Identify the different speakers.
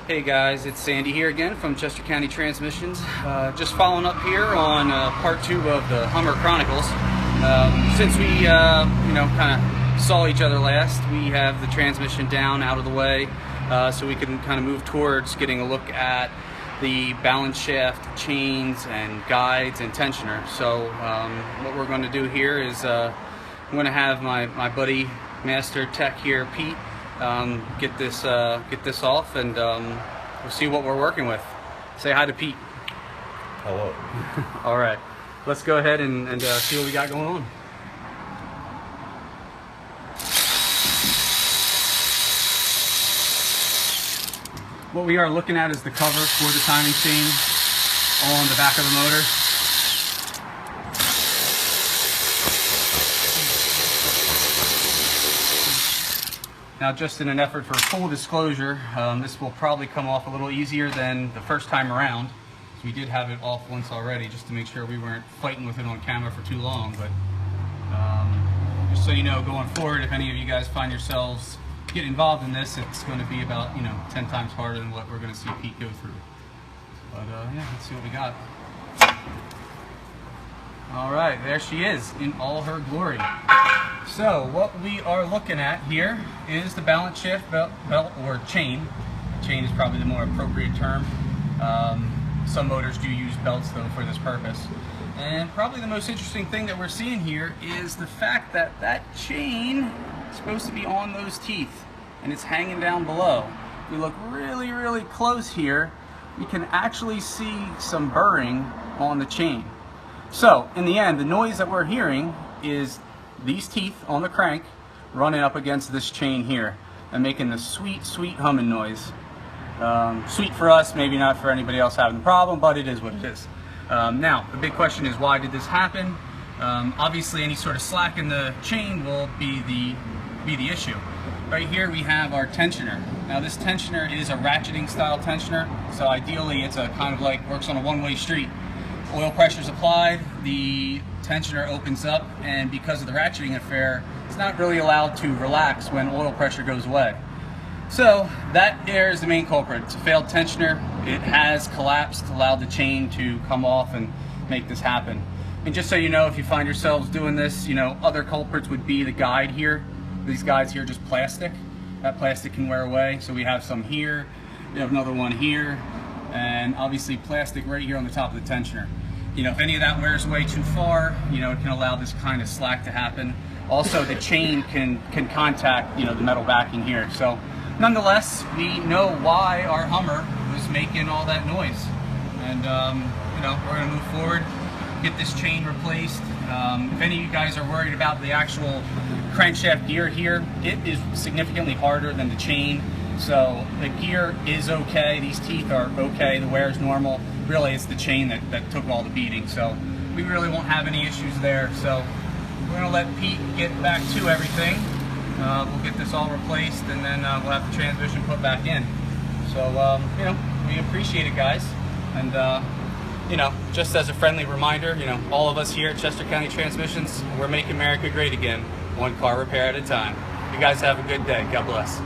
Speaker 1: Hey guys, it's Sandy here again from Chester County Transmissions. Just following up here on part 2 of the Hummer Chronicles. Since we, kind of saw each other last, we have the transmission down out of the way, so we can kind of move towards getting a look at the balance shaft, chains, and guides and tensioner. So what we're going to do here is I'm going to have my buddy, Master Tech here, Pete, get this off, and we'll see what we're working with. Say hi to Pete.
Speaker 2: Hello.
Speaker 1: All right, let's go ahead and see what we got going on. What we are looking at is the cover for the timing chain on the back of the motor. Now, just in an effort for full disclosure, this will probably come off a little easier than the first time around. So we did have it off once already, just to make sure we weren't fighting with it on camera for too long. But just so you know, going forward, if any of you guys find yourselves get involved in this, it's going to be about 10 times harder than what we're going to see Pete go through. But yeah, let's see what we got. All right, there she is in all her glory. So what we are looking at here is the balance shaft belt or chain. Chain is probably the more appropriate term. Some motors do use belts though for this purpose. And probably the most interesting thing that we're seeing here is the fact that that chain is supposed to be on those teeth and it's hanging down below. If we look really, really close here, we can actually see some burring on the chain. So in the end, the noise that we're hearing is these teeth on the crank running up against this chain here and making the sweet, sweet humming noise. Sweet for us, maybe not for anybody else having the problem, but it is what it is. Now, the big question is, why did this happen? Obviously, any sort of slack in the chain will be the issue. Right here we have our tensioner. Now this tensioner is a ratcheting style tensioner, so ideally it's a kind of like works on a one-way street. Oil pressure is applied, the tensioner opens up, and because of the ratcheting affair, it's not really allowed to relax when oil pressure goes away. So that there is the main culprit. It's a failed tensioner. It has collapsed, allowed the chain to come off and make this happen. And just so you know, if you find yourselves doing this, other culprits would be the guide here. These guides here are just plastic. That plastic can wear away. So we have some here, we have another one here, and obviously plastic right here on the top of the tensioner. If any of that wears away too far, it can allow this kind of slack to happen. Also, the chain can contact, the metal backing here. So nonetheless, we know why our Hummer was making all that noise. And, we're going to move forward, get this chain replaced. If any of you guys are worried about the actual crankshaft gear here, it is significantly harder than the chain. So the gear is okay, these teeth are okay, the wear is normal. Really, it's the chain that took all the beating. So we really won't have any issues there. So we're going to let Pete get back to everything. We'll get this all replaced, and then we'll have the transmission put back in. So, we appreciate it, guys. And, just as a friendly reminder, all of us here at Chester County Transmissions, we're making America great again, one car repair at a time. You guys have a good day. God bless.